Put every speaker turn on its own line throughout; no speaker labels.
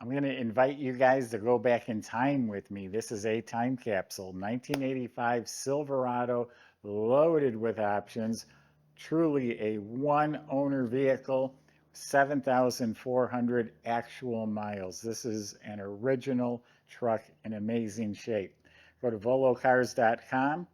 I'm going to invite you guys to go back in time with me. This is a time capsule, 1985 Silverado, loaded with options. Truly a one owner vehicle, 7,400 actual miles. This is an original truck in amazing shape. Go to volocars.com.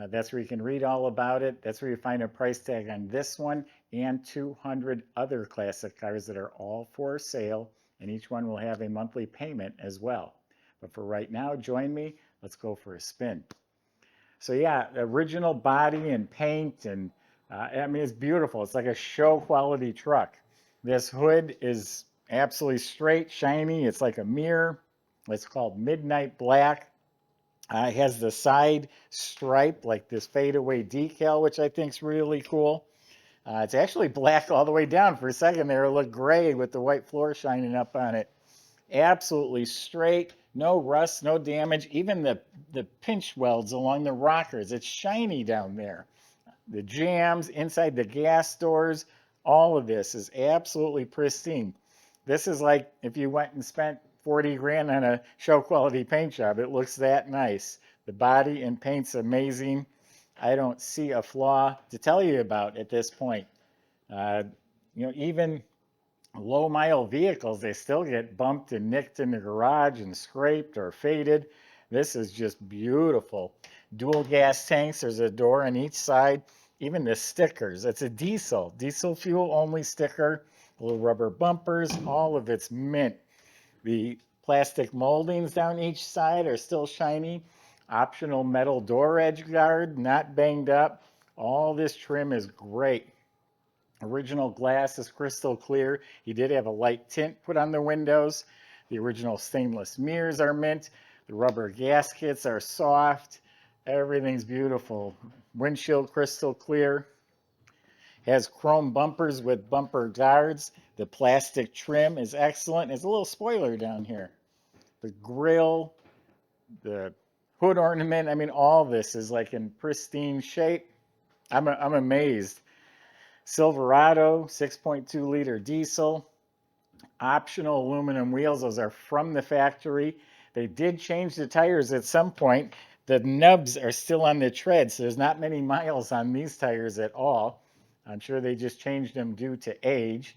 That's where you can read all about it. That's where you find a price tag on this one and 200 other classic cars that are all for sale, and each one will have a monthly payment as well. But for right now, join me. Let's go for a spin. So yeah, original body and paint, and I mean, it's beautiful. It's like a show quality truck. This hood is absolutely straight, shiny. It's like a mirror. It's called Midnight Black. It has the side stripe, like this fadeaway decal, which I think is really cool. It's actually black all the way down. For a second there, it looked gray with the white floor shining up on it. Absolutely straight, no rust, no damage. Even the pinch welds along the rockers, it's shiny down there. The jams inside the gas doors, all of this is absolutely pristine. This is like if you went and spent 40 grand on a show quality paint job. It looks that nice. The body and paint's amazing. I don't see a flaw to tell you about at this point. Uh, even low mile vehicles, they still get bumped and nicked in the garage and scraped or faded. This is just beautiful. Dual gas tanks, there's a door on each side. Even the stickers, it's a diesel fuel only sticker, little rubber bumpers, all of it's mint. The plastic moldings down each side are still shiny. Optional metal door edge guard, not banged up. All this trim is great. Original glass is crystal clear. He did have a light tint put on the windows. The original stainless mirrors are mint. The rubber gaskets are soft. Everything's beautiful. Windshield crystal clear. Has chrome bumpers with bumper guards. The plastic trim is excellent. There's a little spoiler down here. The grill, the hood ornament, I mean, all this is like in pristine shape. I'm amazed. Silverado, 6.2 liter diesel, optional aluminum wheels. Those are from the factory. They did change the tires at some point. The nubs are still on the tread, so there's not many miles on these tires at all. I'm sure they just changed them due to age.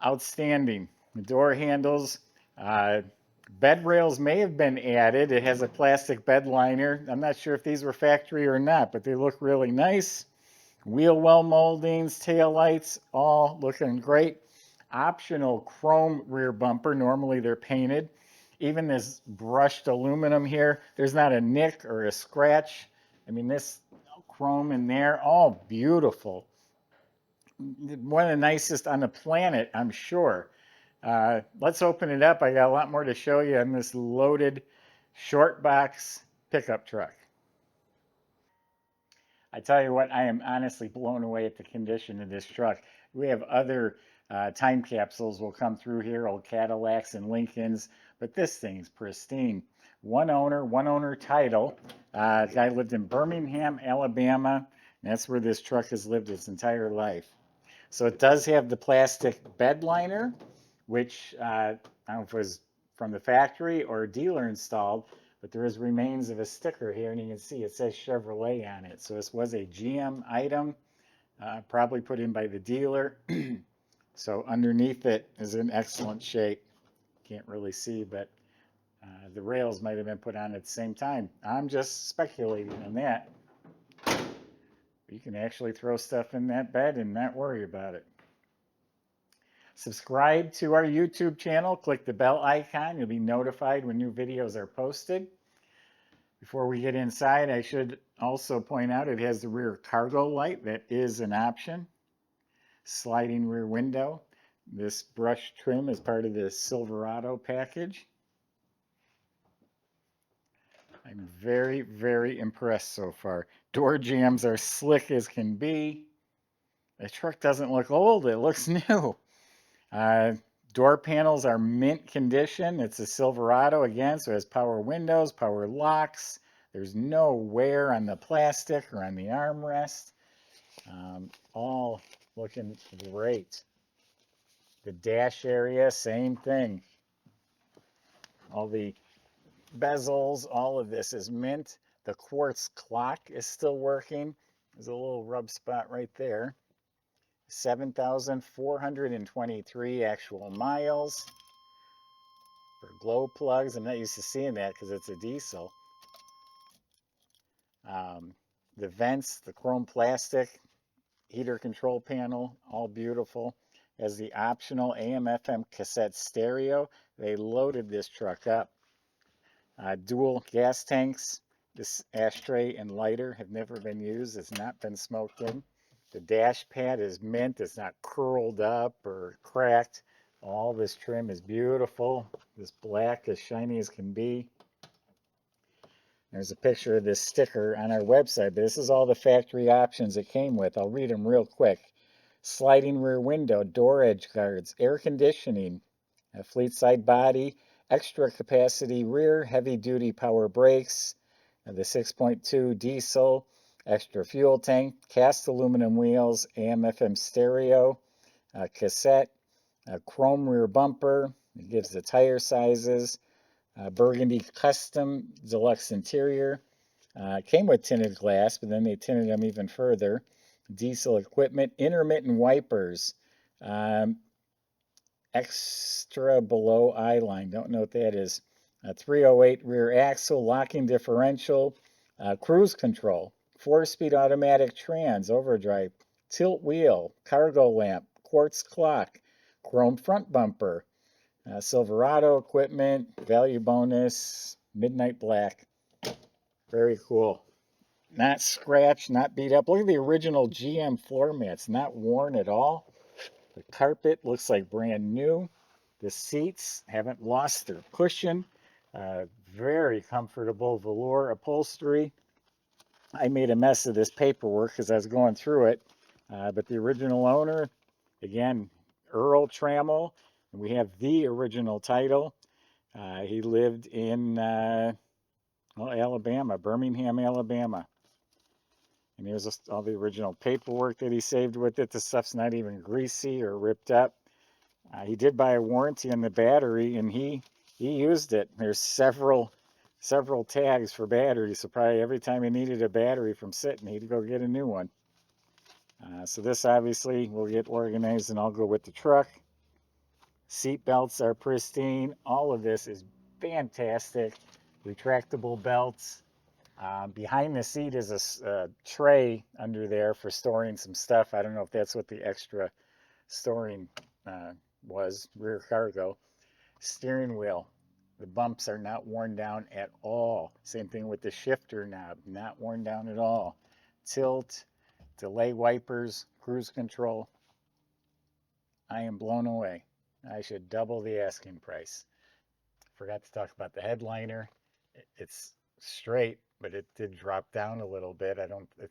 Outstanding. The door handles, bed rails may have been added. It has a plastic bed liner. I'm not sure if these were factory or not, but they look really nice. Wheel well moldings, tail lights, all looking great. Optional chrome rear bumper. Normally they're painted. Even this brushed aluminum here, there's not a nick or a scratch. I mean, this chrome in there, all beautiful. One of the nicest on the planet, I'm sure. Let's open it up. I got a lot more to show you on this loaded short box pickup truck. I tell you what, I am honestly blown away at the condition of this truck. We have other time capsules will come through here, old Cadillacs and Lincolns, but this thing's pristine. One owner title. Guy lived in Birmingham, Alabama, and that's where this truck has lived its entire life. So it does have the plastic bed liner, which I don't know if it was from the factory or dealer installed, but there is remains of a sticker here, and you can see it says Chevrolet on it. So this was a GM item, probably put in by the dealer. So underneath it is in excellent shape. Can't really see, but the rails might have been put on at the same time. I'm just speculating on that. You can actually throw stuff in that bed and not worry about it. Subscribe to our YouTube channel. Click the bell icon. You'll be notified when new videos are posted. Before we get inside, I should also point out it has the rear cargo light. That is an option. Sliding rear window. This brush trim is part of the Silverado package. I'm very, very impressed so far. Door jambs are slick as can be. The truck doesn't look old. It looks new. Door panels are mint condition. It's a Silverado again, so it has power windows, power locks. There's no wear on the plastic or on the armrest. All looking great. The dash area, same thing. All the bezels, all of this is mint. The quartz clock is still working. There's a little rub spot right there. 7,423 actual miles for glow plugs. I'm not used to seeing that because it's a diesel. The vents, the chrome plastic, heater control panel, all beautiful. As the optional AM/FM cassette stereo, they loaded this truck up. Dual gas tanks. This ashtray and lighter have never been used. It's not been smoked in. The dash pad is mint. It's not curled up or cracked. All this trim is beautiful. This black, as shiny as can be. There's a picture of this sticker on our website, but this is all the factory options it came with. I'll read them real quick. Sliding rear window, door edge guards, air conditioning, a fleet side body, extra capacity rear, heavy duty power brakes, the 6.2 diesel, extra fuel tank, cast aluminum wheels, AM/FM stereo, cassette, chrome rear bumper. It gives the tire sizes, burgundy custom deluxe interior. Came with tinted glass, but then they tinted them even further. Diesel equipment, intermittent wipers, extra below eye line. Don't know what that is. 308 rear axle, locking differential, cruise control, 4-speed automatic trans, overdrive, tilt wheel, cargo lamp, quartz clock, chrome front bumper, Silverado equipment, value bonus, midnight black. Very cool. Not scratched, not beat up. Look at the original GM floor mats, not worn at all. The carpet looks like brand new. The seats haven't lost their cushion. Very comfortable velour upholstery. I made a mess of this paperwork because I was going through it. But the original owner, again, Earl Trammell, and we have the original title. He lived in Alabama, Birmingham, Alabama. And here's just all the original paperwork that he saved with it. The stuff's not even greasy or ripped up. He did buy a warranty on the battery, and he used it. There's several tags for batteries, so probably every time he needed a battery from sitting, he'd go get a new one. So this obviously will get organized, and I'll go with the truck. Seat belts are pristine. All of this is fantastic. Retractable belts. Behind the seat is a tray under there for storing some stuff. I don't know if that's what the extra storing was, rear cargo. Steering wheel. The bumps are not worn down at all. Same thing with the shifter knob, not worn down at all. Tilt, delay wipers, cruise control. I am blown away. I should double the asking price. Forgot to talk about the headliner. It's straight, but it did drop down a little bit. I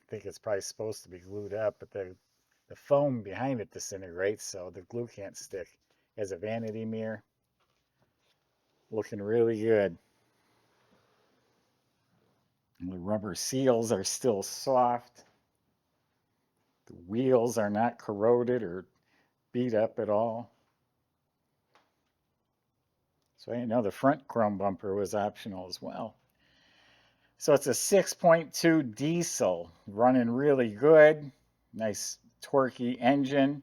think it's probably supposed to be glued up, but the foam behind it disintegrates, so the glue can't stick. It has a vanity mirror. Looking really good. And the rubber seals are still soft. The wheels are not corroded or beat up at all. So I know the front chrome bumper was optional as well. So it's a 6.2 diesel, running really good. Nice torquey engine.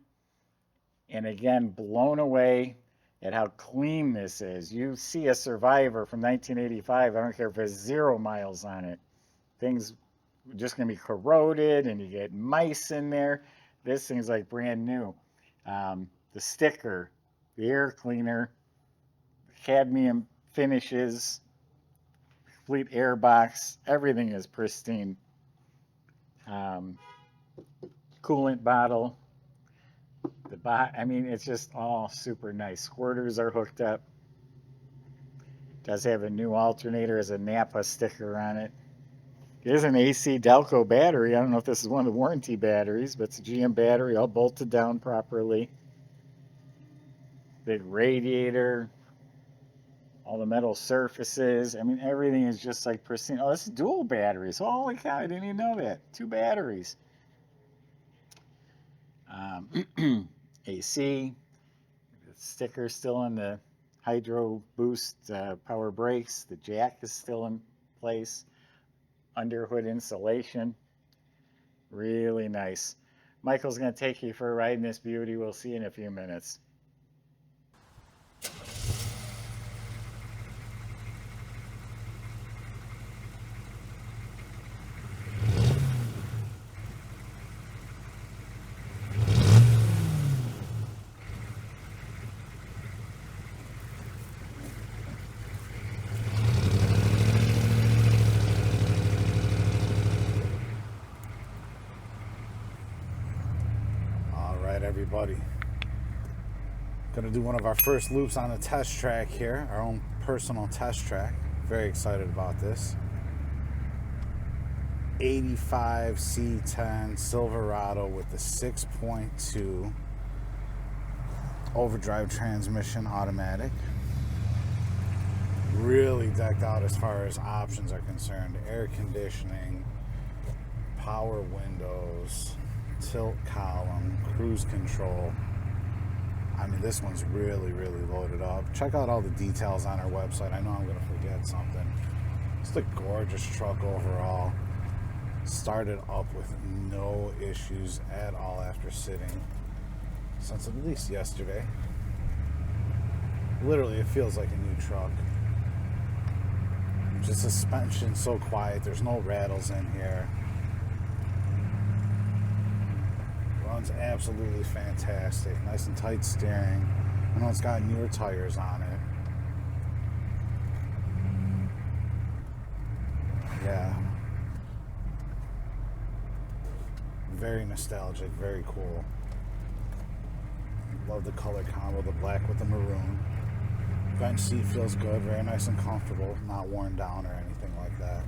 And again, blown away at how clean this is. You see a Survivor from 1985, I don't care if there's 0 miles on it. Things are just going to be corroded and you get mice in there. This thing's like brand new. The sticker, the air cleaner, cadmium finishes, complete air box, everything is pristine. Coolant bottle. I mean, it's just all super nice. Squirters are hooked up. Does have a new alternator, has a Napa sticker on it. It is an AC Delco battery. I don't know if this is one of the warranty batteries, but it's a GM battery, all bolted down properly. Big radiator, all the metal surfaces. I mean, everything is just like pristine. Oh, this is dual batteries. Holy cow, I didn't even know that. 2 batteries. AC. The sticker's still on the hydro boost power brakes. The jack is still in place. Underhood insulation. Really nice. Michael's going to take you for a ride in this beauty. We'll see you in a few minutes.
Everybody, gonna do one of our first loops on the test track here, our own personal test track. Very excited about this. 85 C10 Silverado with the 6.2 overdrive transmission automatic. Really decked out as far as options are concerned. Air conditioning, power windows, tilt column, cruise control. I mean, this one's really loaded up. Check out all the details on our website. I know I'm gonna forget something. Just a gorgeous truck overall. Started up with no issues at all after sitting since at least yesterday. Literally, it feels like a new truck. Just suspension so quiet. There's no rattles in here. Runs absolutely fantastic. Nice and tight steering. I know it's got newer tires on it. Yeah. Very nostalgic, very cool. Love the color combo, the black with the maroon. Bench seat feels good, very nice and comfortable, not worn down or anything like that.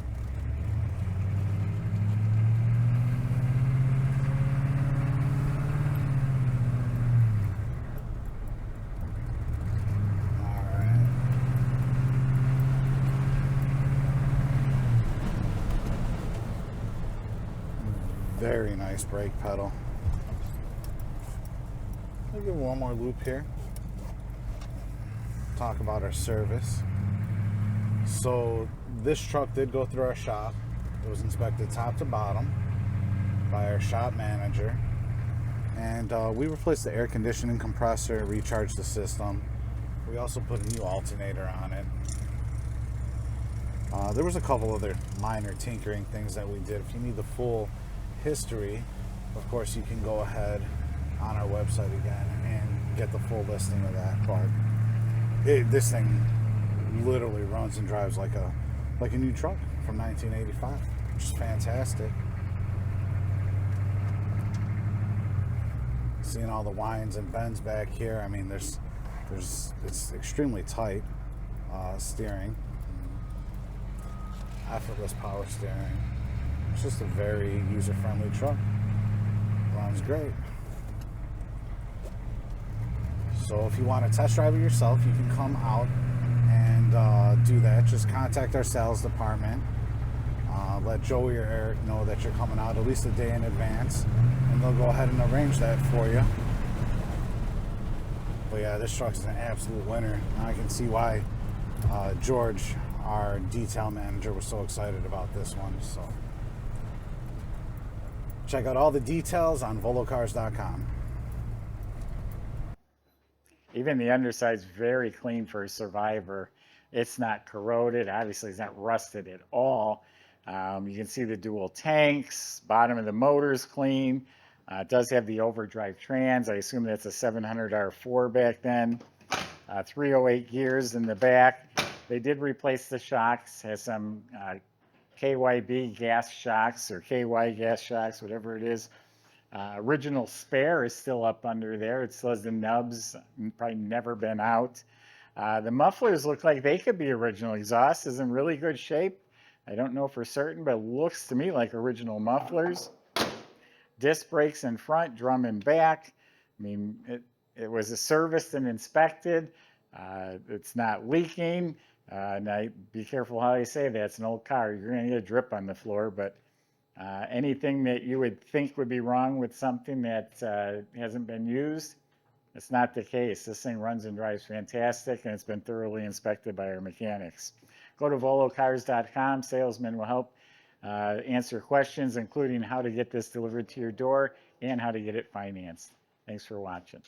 Very nice brake pedal. I'll give one more loop here. Talk about our service. So this truck did go through our shop. It was inspected top to bottom by our shop manager. And we replaced the air conditioning compressor, recharged the system. We also put a new alternator on it. There was a couple other minor tinkering things that we did. If you need the full history, of course, you can go ahead on our website again and get the full listing of that. But this thing literally runs and drives like a new truck from 1985, which is fantastic. Seeing all the winds and bends back here. I mean, it's extremely tight steering, effortless power steering. It's just a very user-friendly truck. Runs great. So if you want to test drive it yourself, you can come out and do that. Just contact our sales department. Let Joey or Eric know that you're coming out at least a day in advance, and they'll go ahead and arrange that for you. But yeah, this truck is an absolute winner. I can see why George, our detail manager, was so excited about this one. So check out all the details on volocars.com.
Even the underside's very clean for a Survivor. It's not corroded. Obviously, it's not rusted at all. You can see the dual tanks. Bottom of the motor's clean. It does have the overdrive trans. I assume that's a 700R4 back then. 308 gears in the back. They did replace the shocks. Has some KYB gas shocks or KY gas shocks, whatever it is. Original spare is still up under there. It still has the nubs, probably never been out. The mufflers look like they could be original. Exhaust is in really good shape. I don't know for certain, but it looks to me like original mufflers. Disc brakes in front, drum in back. I mean, it was serviced and inspected. It's not leaking. Now, be careful how you say that. It's an old car. You're going to get a drip on the floor, but anything that you would think would be wrong with something that hasn't been used, It's not the case. This thing runs and drives fantastic, and it's been thoroughly inspected by our mechanics. Go to volocars.com. Salesmen will help answer questions, including how to get this delivered to your door and how to get it financed. Thanks for watching.